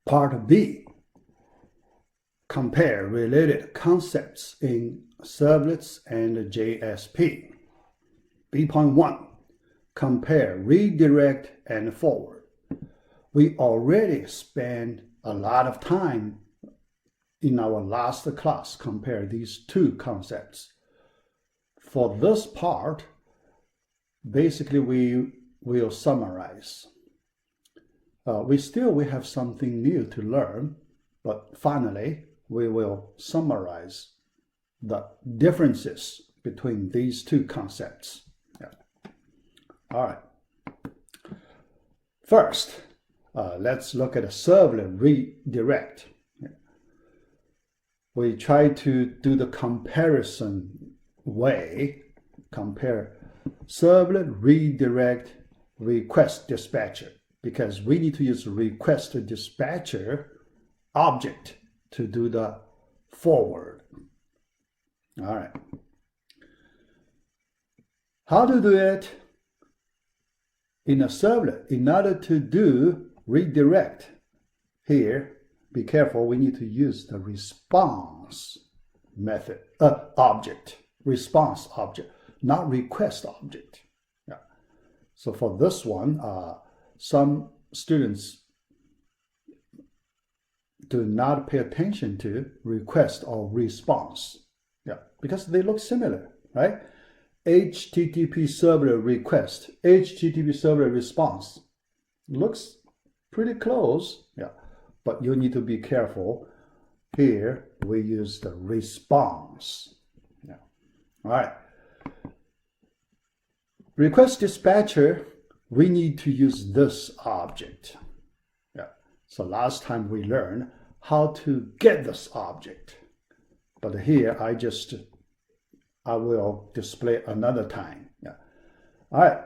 Part B, compare related concepts in servlets and JSP. B.1, compare redirect and forward. We already spent a lot of time in our last class compare these two concepts. For this part, basically we will summarize. We have something new to learn, but finally we will summarize the differences between these two concepts. Yeah. All right. First, let's look at a servlet redirect. We try to do the comparison way, compare servlet redirect request dispatcher, because we need to use request dispatcher object to do the forward. All right. How to do it? In a servlet, in order to do redirect here, be careful, we need to use the response method, object, response object, not request object. Yeah. So for this one, some students do not pay attention to request or response. Yeah, because they look similar, right? HTTP server request, HTTP server response looks pretty close. Yeah. But you need to be careful. Here, we use the response. Yeah. All right. Request dispatcher, we need to use this object. Yeah. So last time we learned how to get this object. But here, I will display another time. Yeah. All right.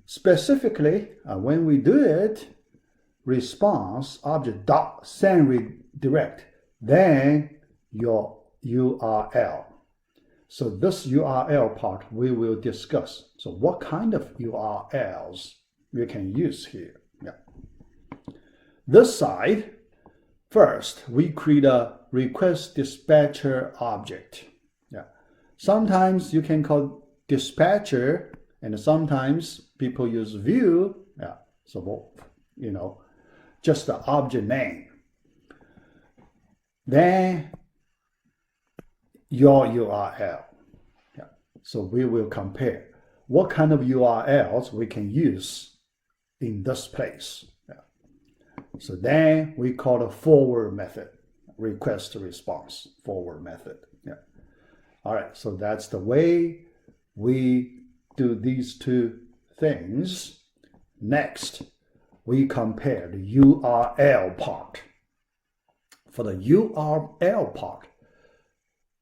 Specifically, when we do it, response object dot send redirect, then your URL. So this URL part we will discuss. So what kind of URLs we can use here? Yeah. This side, first we create a request dispatcher object. Yeah. Sometimes you can call dispatcher, and sometimes people use view. Yeah. So just the object name. Then your URL. Yeah. So we will compare what kind of URLs we can use in this place. Yeah. So then we call the forward method, request to response, forward method. Yeah. All right, so that's the way we do these two things. Next, we compare the URL part. For the URL part,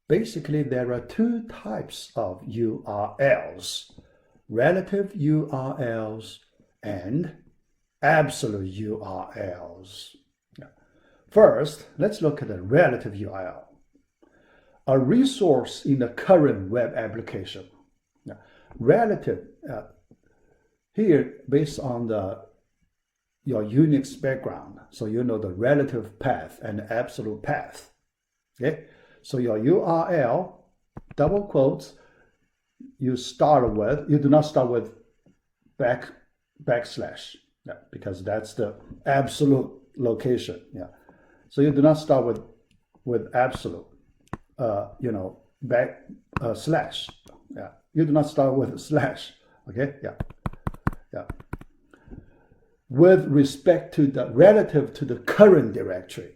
basically there are two types of URLs, relative URLs and absolute URLs. First, let's look at the relative URL. A resource in the current web application. Relative, here based on your Unix background, so you know the relative path and the absolute path. Okay, so your URL, double quotes, you do not start with backslash, yeah, because that's the absolute location. Yeah, so you do not start with absolute, slash. Yeah, you do not start with slash. Okay, yeah. With respect to the relative to the current directory.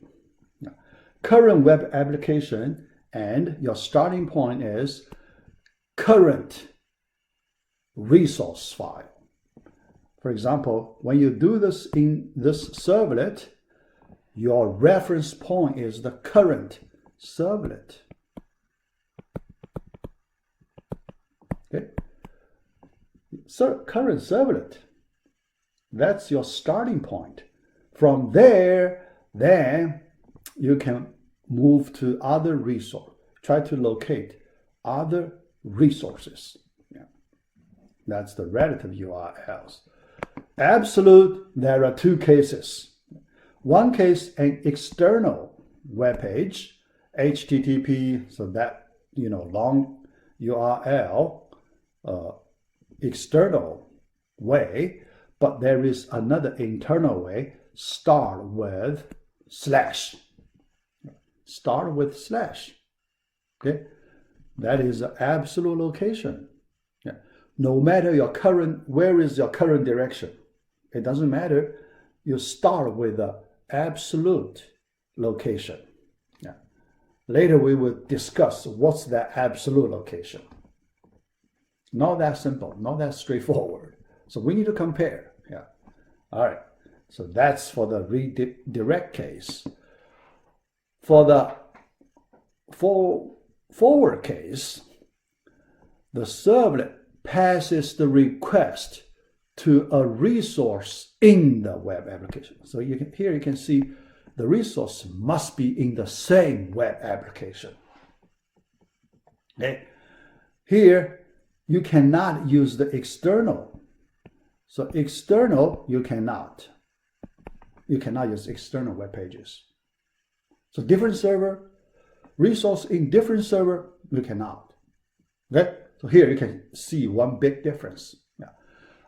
Current web application, and your starting point is current resource file. For example, when you do this in this servlet, your reference point is the current servlet. Okay? So current servlet. That's your starting point. From there, then you can move to other resource. Try to locate other resources. Yeah. That's the relative URLs. Absolute, there are two cases. One case, an external web page, HTTP, so that, long URL, external way, but there is another internal way, start with slash. Start with slash. Okay, that is the absolute location. Yeah. No matter where is your current direction, it doesn't matter. You start with the absolute location. Yeah. Later we will discuss what's that absolute location. Not that simple, not that straightforward. So we need to compare. Yeah. All right. So that's for the redirect case. For the forward case, the servlet passes the request to a resource in the web application. So here you can see the resource must be in the same web application. Okay. Here you cannot use the external. So external, you cannot use external web pages. So different server, resource in different server, you cannot. Okay? So here you can see one big difference. Yeah.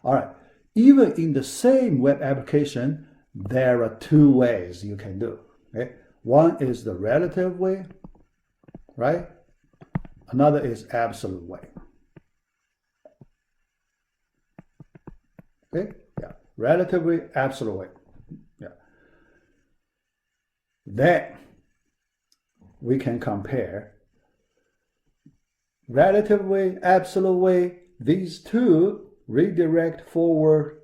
All right. Even in the same web application, there are two ways you can do. Okay? One is the relative way, right? Another is absolute way. Okay? Yeah. Relative way, absolute way. Yeah. Then we can compare relative way, absolute way. These two redirect forward.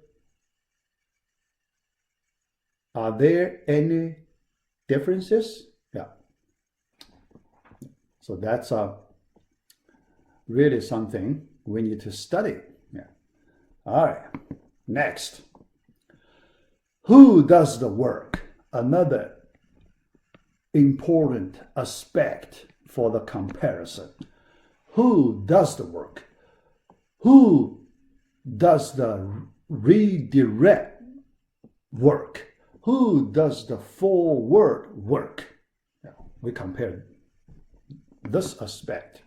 Are there any differences? Yeah. So that's really something we need to study. Yeah. All right. Next. Who does the work? Another important aspect for the comparison. Who does the work? Who does the redirect work? Who does the forward work? We compare this aspect.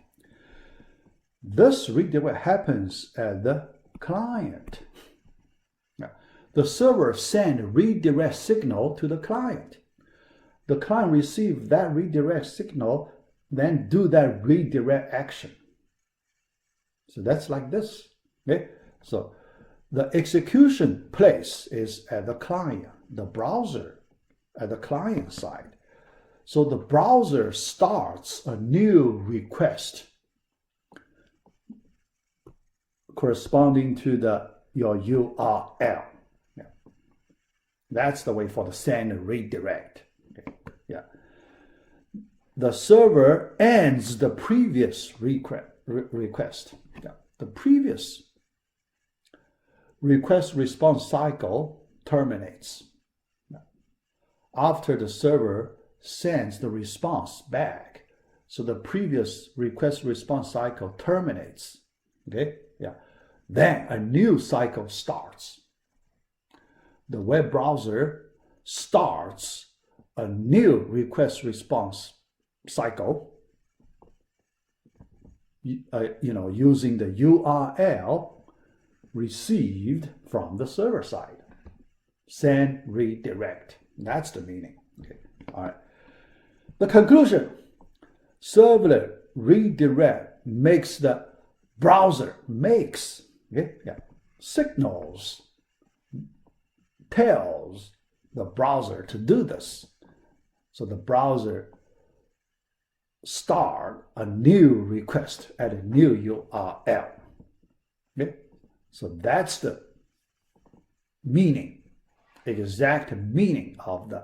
This redirect happens at the client. The server sends redirect signal to the client. The client receives that redirect signal, then do that redirect action. So that's like this. Okay? So the execution place is at the client, the browser at the client side. So the browser starts a new request corresponding to your URL. Yeah. That's the way for the send and redirect. Okay. Yeah. The server ends the previous request. Yeah. The previous request response cycle terminates. After the server sends the response back, so the previous request response cycle terminates. Okay, yeah. Then a new cycle starts. The web browser starts a new request response cycle, using the URL received from the server side. Send, redirect. That's the meaning. Okay. All right. The conclusion. Servlet redirect makes the browser signals, tells the browser to do this. So the browser start a new request at a new URL. Okay? So that's the meaning, exact meaning of the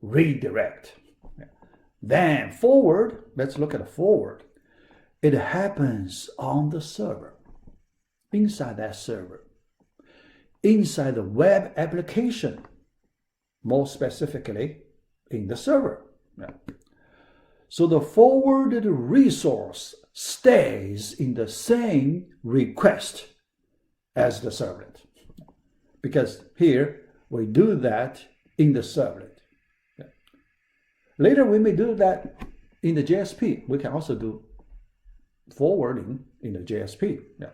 redirect. Then forward, let's look at the forward. It happens on the server, inside that server, inside the web application, more specifically in the server. Yeah. So the forwarded resource stays in the same request as the servlet, because here we do that in the servlet. Later we may do that in the JSP. We can also do forwarding in the JSP. Yeah.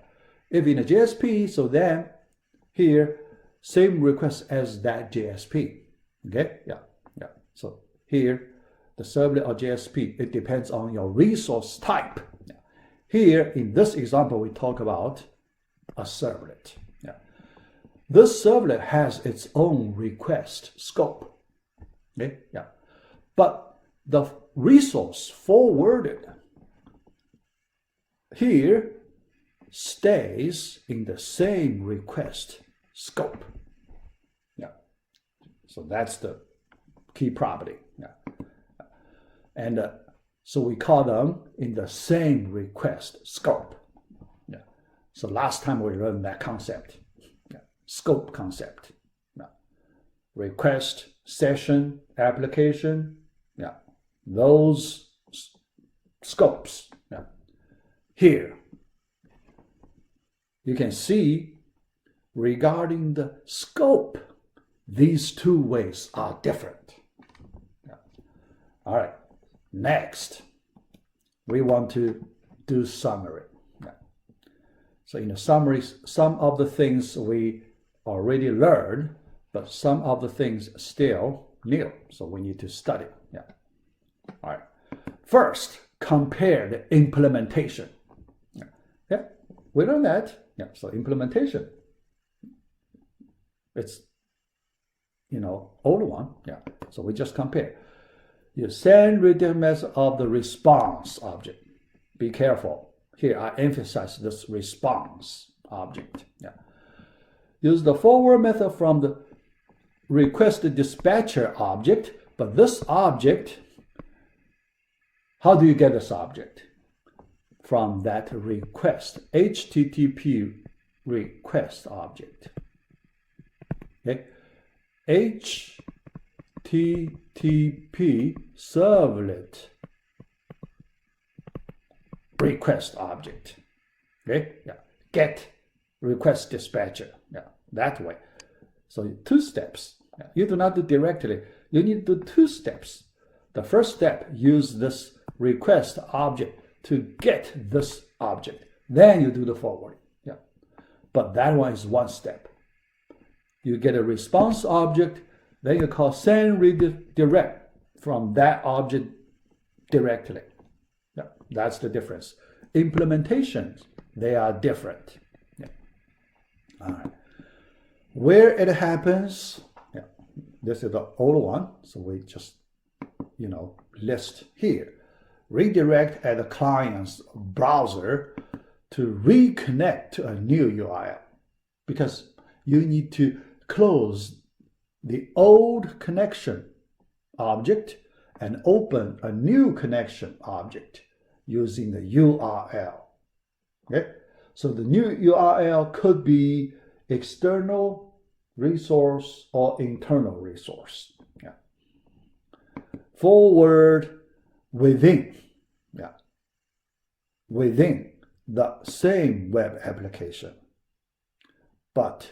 If in the JSP, so then here, same request as that JSP. Okay, yeah. So here, the servlet or JSP, it depends on your resource type. Yeah. Here, in this example, we talk about a servlet. Yeah. This servlet has its own request scope. Okay, yeah. But the resource forwarded here stays in the same request scope. Yeah. So that's the key property. Yeah. And so we call them in the same request scope. Yeah. So last time we learned that concept. Yeah. Scope concept. Yeah. Request, session, application. Yeah. Those scopes. Yeah. Here, you can see regarding the scope, these two ways are different. Yeah. All right, next, we want to do summary. Yeah. So in the summary, some of the things we already learned, but some of the things still new, so we need to study. Yeah. All right, first, compare the implementation. Yeah, we learned that. Yeah, so implementation. It's, old one. Yeah, so we just compare. You send redirect method of the response object. Be careful. Here I emphasize this response object. Yeah. Use the forward method from the request dispatcher object, but this object, how do you get this object? From that request, HTTP request object. Okay, HTTP servlet request object. Okay, yeah, get request dispatcher. Yeah, that way. So 2 steps. Yeah. You do not do directly. You need to do 2 steps. The first step, use this request object to get this object. Then you do the forwarding. Yeah. But that one is 1 step. You get a response object, then you call send redirect from that object directly. Yeah. That's the difference. Implementations, they are different. Yeah. All right. Where it happens, yeah. This is the old one, so we just, list here. Redirect at the client's browser to reconnect to a new URL, because you need to close the old connection object and open a new connection object using the URL. Okay? So the new URL could be external resource or internal resource. Yeah. Forward within. Yeah. Within the same web application, but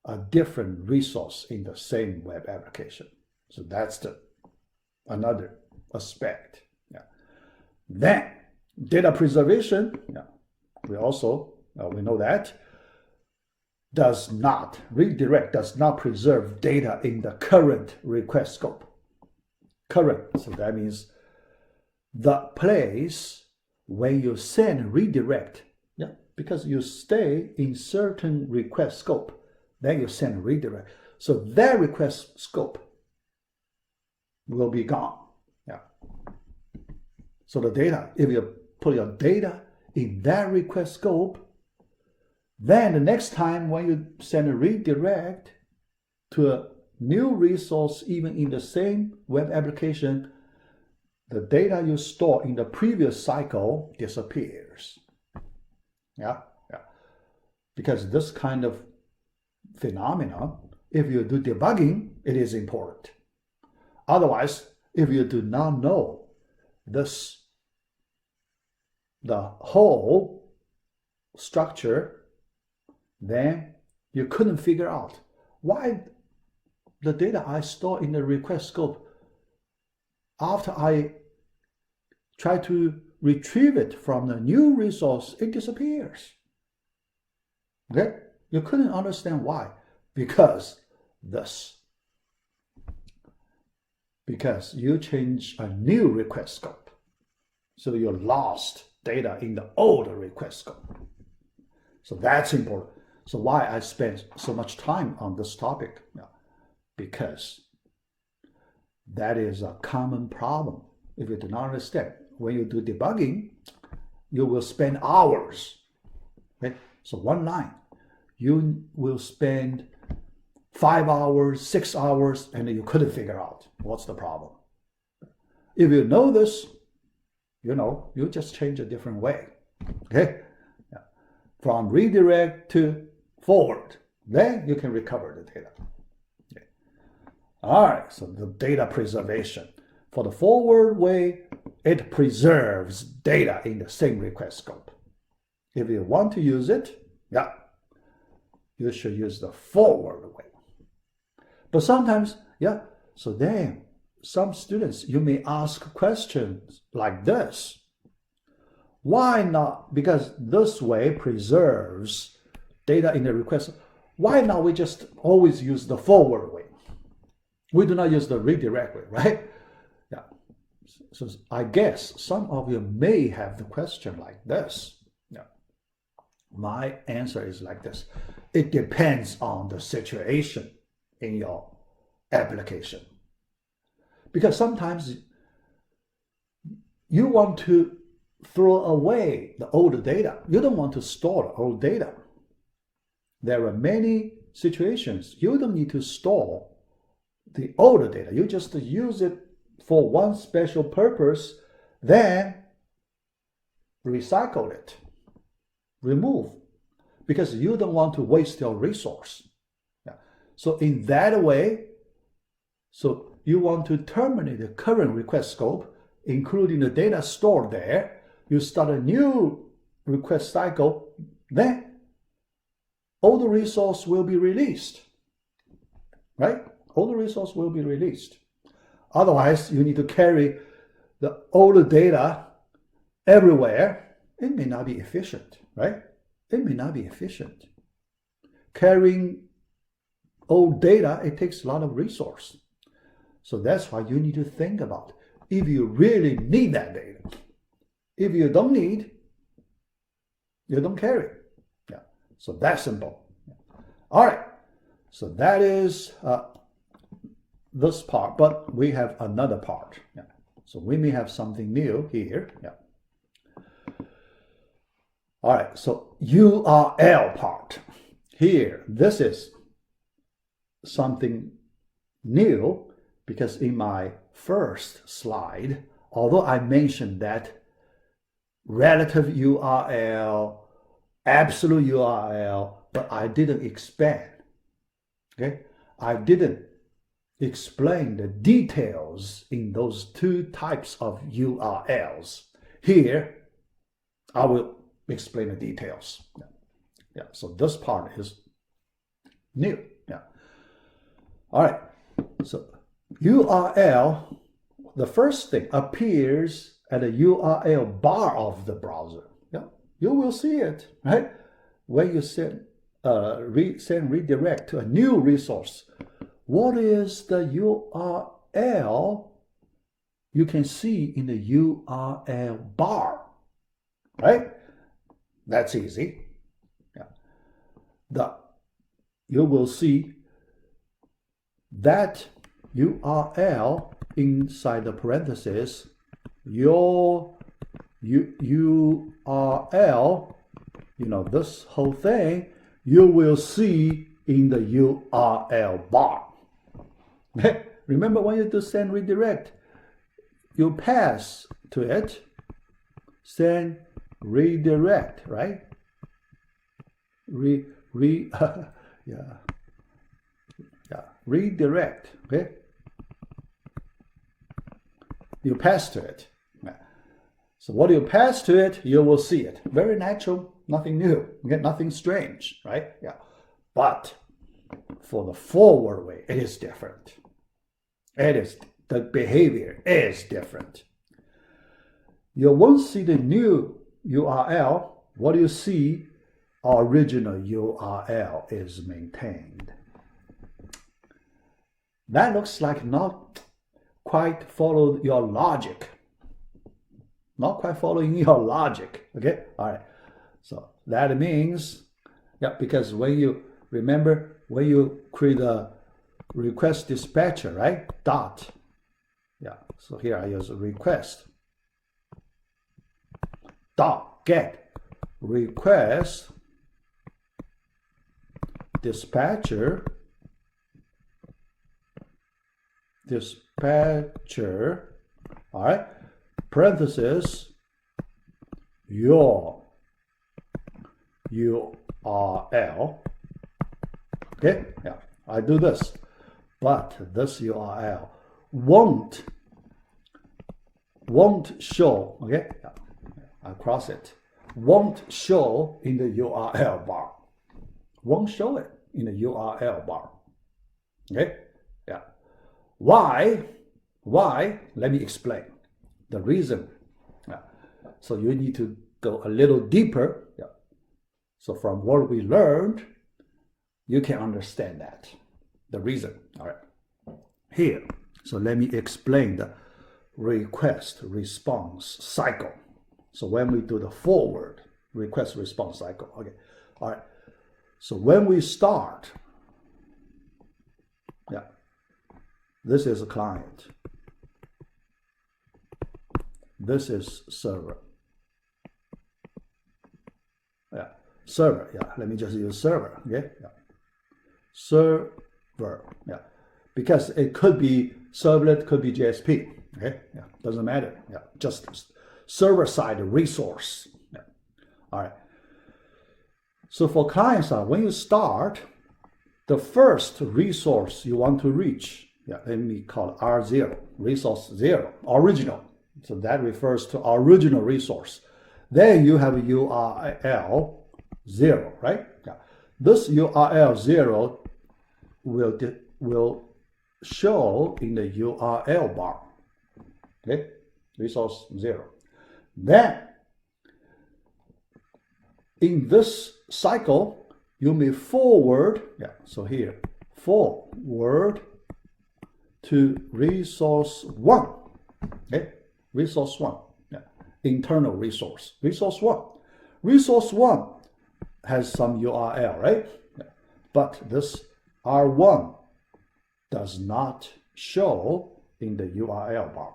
a different resource in the same web application. So that's another aspect. Yeah. Then data preservation. Yeah. We know that redirect does not preserve data in the current request scope. Current, so that means the place when you send redirect, yeah, because you stay in certain request scope, then you send redirect. So that request scope will be gone. Yeah. So the data, if you put your data in that request scope, then the next time when you send a redirect to a new resource, even in the same web application, the data you store in the previous cycle disappears. Yeah. Because this kind of phenomena, if you do debugging, it is important. Otherwise, if you do not know this, the whole structure, then you couldn't figure out why the data I store in the request scope after I try to retrieve it from the new resource, it disappears. Okay? You couldn't understand why. Because this. Because you change a new request scope. So you lost data in the old request scope. So that's important. So why I spend so much time on this topic? Because that is a common problem. If you do not understand, when you do debugging, you will spend hours. Okay? So one line, you will spend 5 hours, 6 hours, and you couldn't figure out what's the problem. If you know this, you just change a different way. Okay? Yeah. From redirect to forward, then you can recover the data. Okay. All right, so the data preservation. For the forward way, it preserves data in the same request scope. If you want to use it, you should use the forward way. But sometimes, so then some students, you may ask questions like this. Why not? Because this way preserves data in the request. Why not we just always use the forward way? We do not use the redirect way, right? Yeah. So I guess some of you may have the question like this. Yeah. My answer is like this. It depends on the situation in your application. Because sometimes you want to throw away the old data. You don't want to store the old data. There are many situations you don't need to store the older data. You just use it for one special purpose, then recycle it, remove, because you don't want to waste your resource. So in that way, so you want to terminate the current request scope, including the data stored there. You start a new request cycle, then all the resource will be released, right? All the resource will be released. Otherwise, you need to carry the older data everywhere. It may not be efficient, right? It may not be efficient. Carrying old data, it takes a lot of resource. So that's why you need to think about if you really need that data. If you don't need, you don't carry. Yeah. So that's simple. All right. So that is this part, but we have another part. Yeah. So we may have something new here. Yeah. All right. So URL part. Here, this is something new because in my first slide, although I mentioned that relative URL, absolute URL, but I didn't expand. Okay? I didn't explain the details in those two types of URLs. Here, I will explain the details. Yeah. So this part is new. Yeah. All right. So URL, the first thing appears at the URL bar of the browser. Yeah. You will see it, right? When you send redirect to a new resource. What is the URL? You can see in the URL bar, right? That's easy. Yeah. You will see that URL inside the parentheses, your URL, this whole thing, you will see in the URL bar. Remember when you do send redirect, you pass to it, send redirect, right? Redirect, okay? You pass to it. So what you pass to it, you will see it. Very natural, nothing new, okay? Nothing strange, right? Yeah. But for the forward way, it is different. It is the behavior is different. You won't see the new URL. What you see, original URL is maintained. That looks like not quite follow your logic. Not quite following your logic, okay? All right, so that means, yeah, because when you, remember, when you create a request dispatcher, right? Dot, yeah, so here I use request. Dot get request dispatcher all right, parenthesis your URL, okay, yeah, I do this, but this URL won't show, okay, yeah. I cross it, won't show in the URL bar. Won't show it in the URL bar. Okay? Yeah. Why? Let me explain the reason. Yeah. So you need to go a little deeper. Yeah. So from what we learned, you can understand that. The reason. All right. Here. So let me explain the request response cycle. So when we do the forward request response cycle, okay, all right. So when we start, yeah, this is a client. This is server. Yeah, server. Yeah, let me just use server. Okay, yeah, server. Yeah, because it could be servlet, could be JSP. Okay, yeah, doesn't matter. Yeah, just server-side resource. Yeah. All right. So for client side, when you start, the first resource you want to reach, yeah, let me call it R0, resource 0, original. So that refers to original resource. Then you have URL 0, right? Yeah. This URL 0 will show in the URL bar. Okay, resource 0. Then, in this cycle, you may forward, yeah, so here, forward to resource 1, okay, resource 1, yeah, internal resource, resource 1. Resource 1 has some URL, right? Yeah. But this R1 does not show in the URL bar.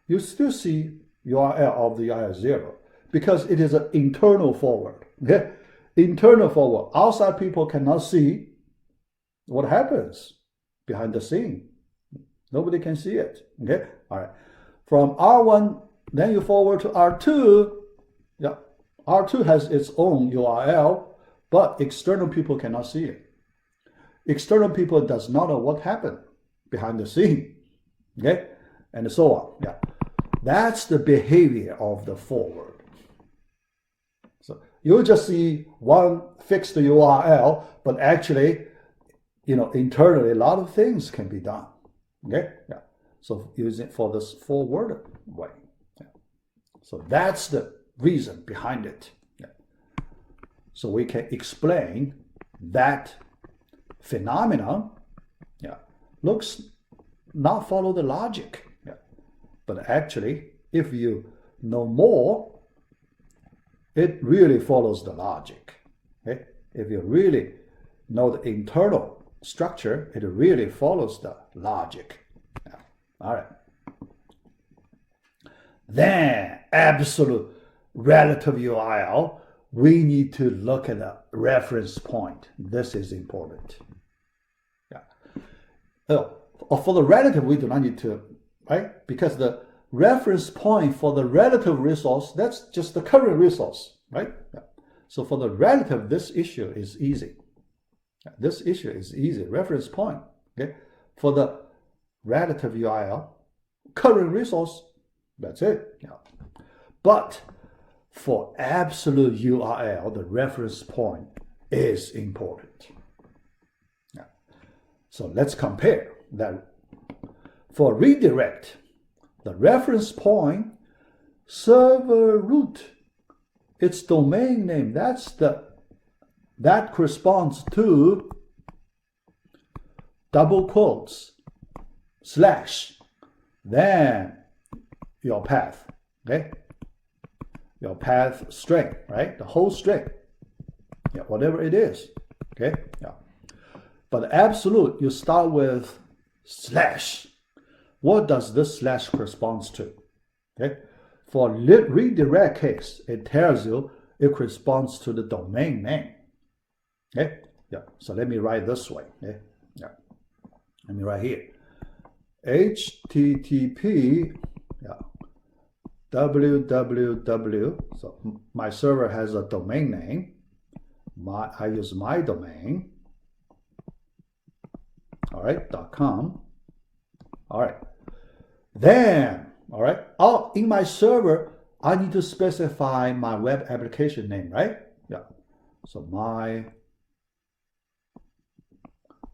You still see URL of the URL 0 because it is an internal forward. Okay? Internal forward. Outside people cannot see what happens behind the scene. Nobody can see it. Okay? All right. From R1, then you forward to R2. Yeah. R2 has its own URL, but external people cannot see it. External people does not know what happened behind the scene. Okay? And so on. Yeah. That's the behavior of the forward. So you just see one fixed URL, but actually, internally, a lot of things can be done. Okay? Yeah. So use it for this forward way. Yeah. So that's the reason behind it. Yeah. So we can explain that phenomenon. Yeah. Looks not follow the logic. But actually, if you know more, it really follows the logic. Okay? If you really know the internal structure, it really follows the logic. Yeah. All right. Then, absolute relative URL, we need to look at the reference point. This is important. Yeah. For the relative, we do not need to, right? Because the reference point for the relative resource, that's just the current resource, right? Yeah. So for the relative, this issue is easy. This issue is easy. Reference point, okay? For the relative URL, current resource, that's it. Yeah. But for absolute URL, the reference point is important. Yeah. So let's compare that. For redirect, the reference point, server root, its domain name, that corresponds to double quotes / then your path, okay? Your path string, right? The whole string, yeah, whatever it is, okay? Yeah. But absolute, you start with /. What does this / corresponds to? Okay? For redirect case, it tells you it corresponds to the domain name. Okay? Yeah. So let me write this way. Okay? Yeah. Let me write here. HTTP, yeah, www. So my server has a domain name. I use my domain. All right, .com. All right. Then, all right, in my server, I need to specify my web application name, right? Yeah. So my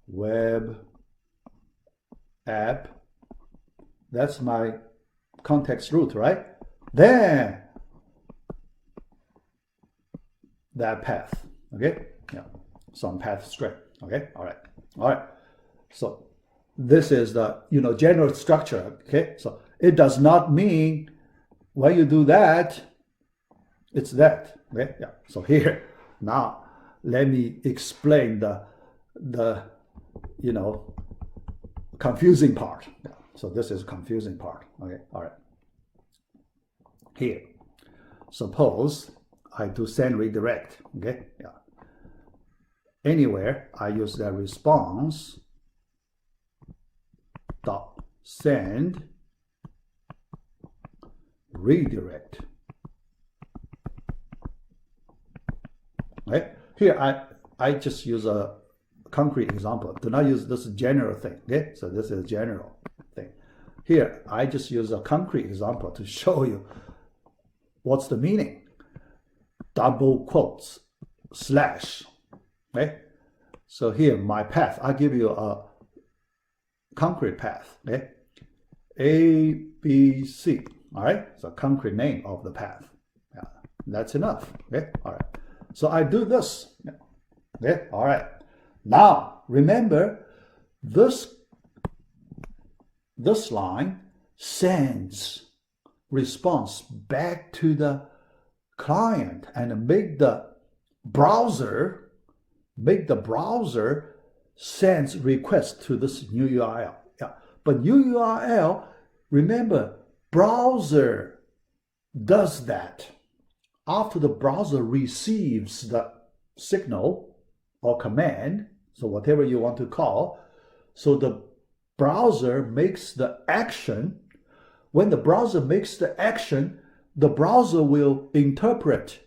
web app, that's my context root, right? Then that path, okay? Yeah, some path string, okay? All right, all right. So this is the general structure, okay? So it does not mean when you do that, it's that, okay? Yeah. So here now, let me explain the confusing part. Yeah. So this is confusing part, okay? All right. Here, suppose I do send redirect, okay? Yeah. Anywhere I use that response dot send redirect. Right? Here I just use a concrete example. Do not use this general thing. Okay? So this is a general thing. Here I just use a concrete example to show you what's the meaning. Double quotes /. Okay? So here my path, I give you a concrete path, okay? A, B, C, all right? So concrete name of the path. Yeah, that's enough, okay? All right. So I do this, okay? All right. Now, remember, this line sends response back to the client and make the browser sends request to this new URL. Yeah. But new URL, remember, browser does that. After the browser receives the signal or command, so whatever you want to call, so the browser makes the action. When the browser makes the action, the browser will interpret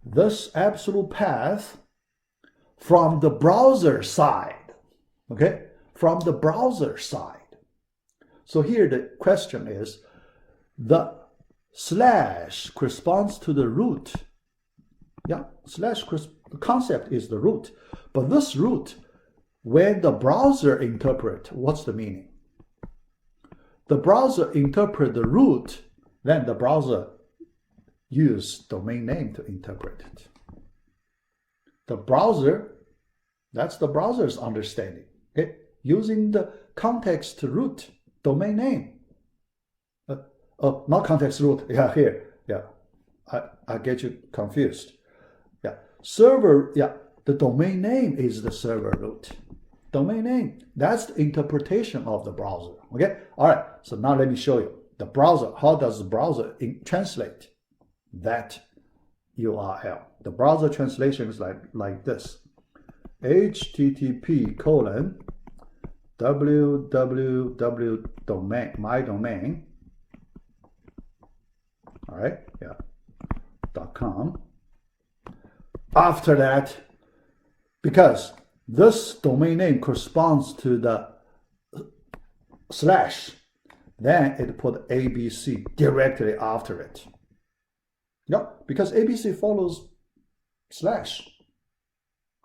this absolute path from the browser side, okay? From the browser side. So here the question is, the / corresponds to the root. Yeah, the concept is the root. But this root, when the browser interpret, what's the meaning? The browser interpret the root, then the browser use domain name to interpret it. The browser, that's the browser's understanding, okay? Using the context root domain name. Not context root, yeah, here, yeah. I get you confused. Yeah, server, yeah, the domain name is the server root. Domain name, that's the interpretation of the browser, okay? All right, so now let me show you. The browser, how does the browser translate that URL? The browser translation is like this. http://www domain, my domain, all right, yeah, .com. After that, because this domain name corresponds to the /, then it put ABC directly after it. Yeah, because ABC follows /.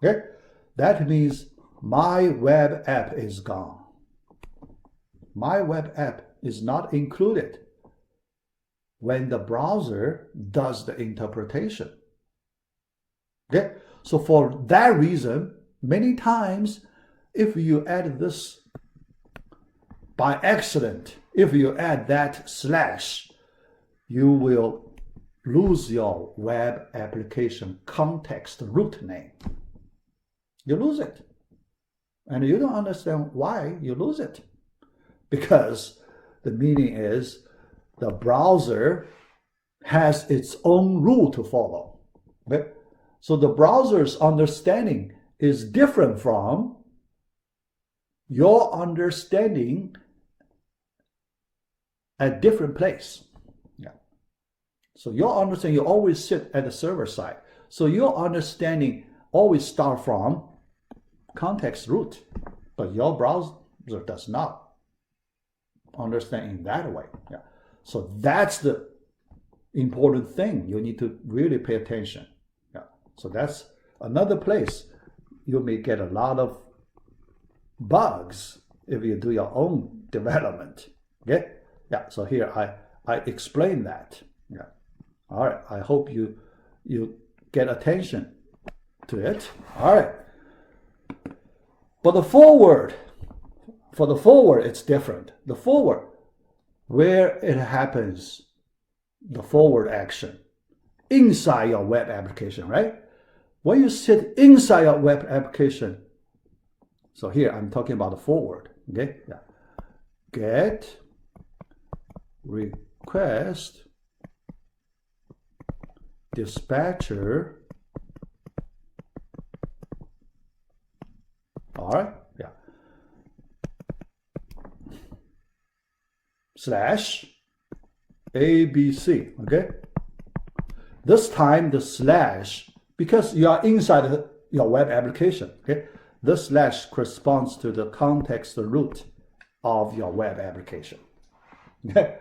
Okay, that means my web app is gone. my web app is not included when the browser does the interpretation. Okay, so for that reason, many times if you add this by accident, if you add that slash, you will lose your web application context root name. You lose it. And you don't understand why you lose it. Because the meaning is the browser has its own rule to follow. Okay? So the browser's understanding is different from your understanding at different place. Yeah. So your understanding, you always sit at the server side. So your understanding always start from context root, but your browser does not understand in that way. Yeah. So that's the important thing. You need to really pay attention. Yeah. So that's another place you may get a lot of bugs if you do your own development. Okay? Yeah, so here I explain that. Yeah. All right, I hope you get attention to it. All right. But for the forward, it's different. The forward, where it happens, the forward action, inside your web application, right? When you sit inside your web application, so here I'm talking about the forward, okay? Yeah. Get request dispatcher. All right, yeah. Slash ABC, okay? This time the slash, because you are inside your web application, okay? This slash corresponds to the context root of your web application. Okay?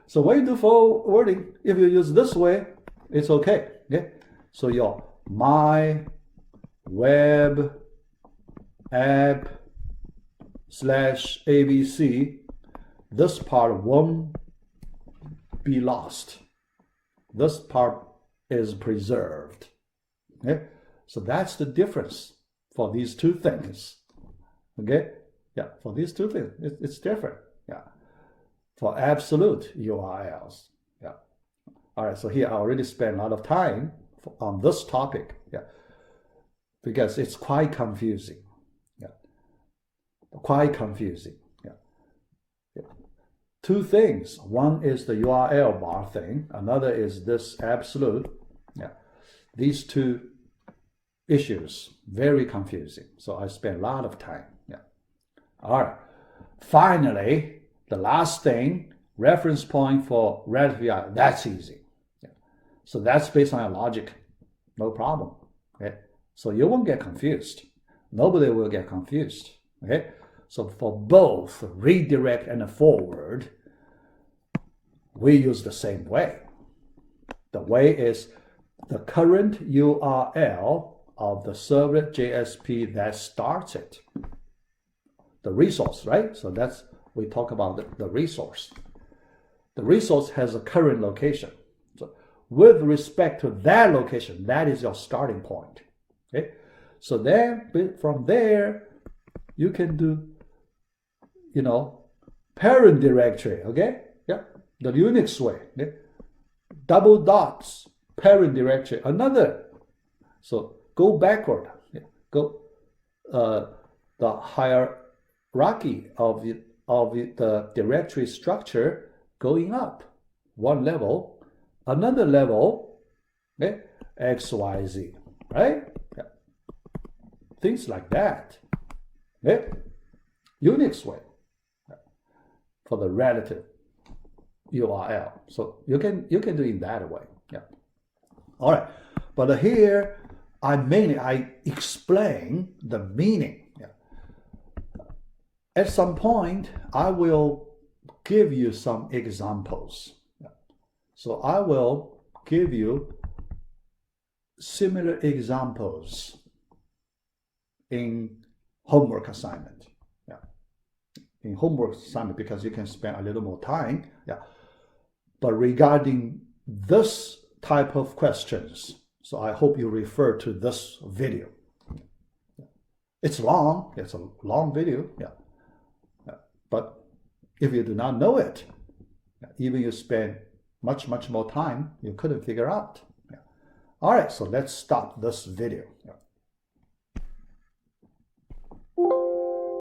So when you do forwarding, if you use this way, it's okay. Okay? So your my web app slash ABC, this part won't be lost. This part is preserved. Okay? So that's the difference for these two things. Okay? Yeah, for these two things, it's different. Yeah. For absolute URLs. Yeah. All right, so here I already spent a lot of time on this topic. Yeah. Because it's quite confusing. Yeah. Quite confusing. Yeah. Yeah. Two things. One is the URL bar thing. Another is this absolute. Yeah. These two issues, very confusing. So I spent a lot of time. Yeah. All right. Finally, the last thing, reference point for relative URL, that's easy. Yeah. So that's based on your logic, no problem. Okay? So you won't get confused. Nobody will get confused. Okay? So for both redirect and forward, we use the same way. The way is the current URL of the servlet JSP that starts it. The resource, right? So that's, we talk about the resource. The resource has a current location. So with respect to that location, that is your starting point. Okay? So then from there, you can do, parent directory, okay? Yeah, the Unix way. Okay? Double dots, parent directory, another. So go backward. Yeah? Go the hierarchy of the directory structure going up one level, another level, okay? XYZ, right? Yeah. Things like that. Okay? Unix way for the relative URL. So you can do it that way. Yeah. All right. But here I explain the meaning. Yeah. At some point, I will give you some examples. Yeah. So I will give you similar examples in homework assignment. Yeah. in homework assignment because you can spend a little more time. Yeah. But regarding this type of questions, so I hope you refer to this video. It's long. It's a long video. Yeah. But if you do not know it, even you spend much more time, you couldn't figure out. Yeah. All right, so let's start this video. Yeah.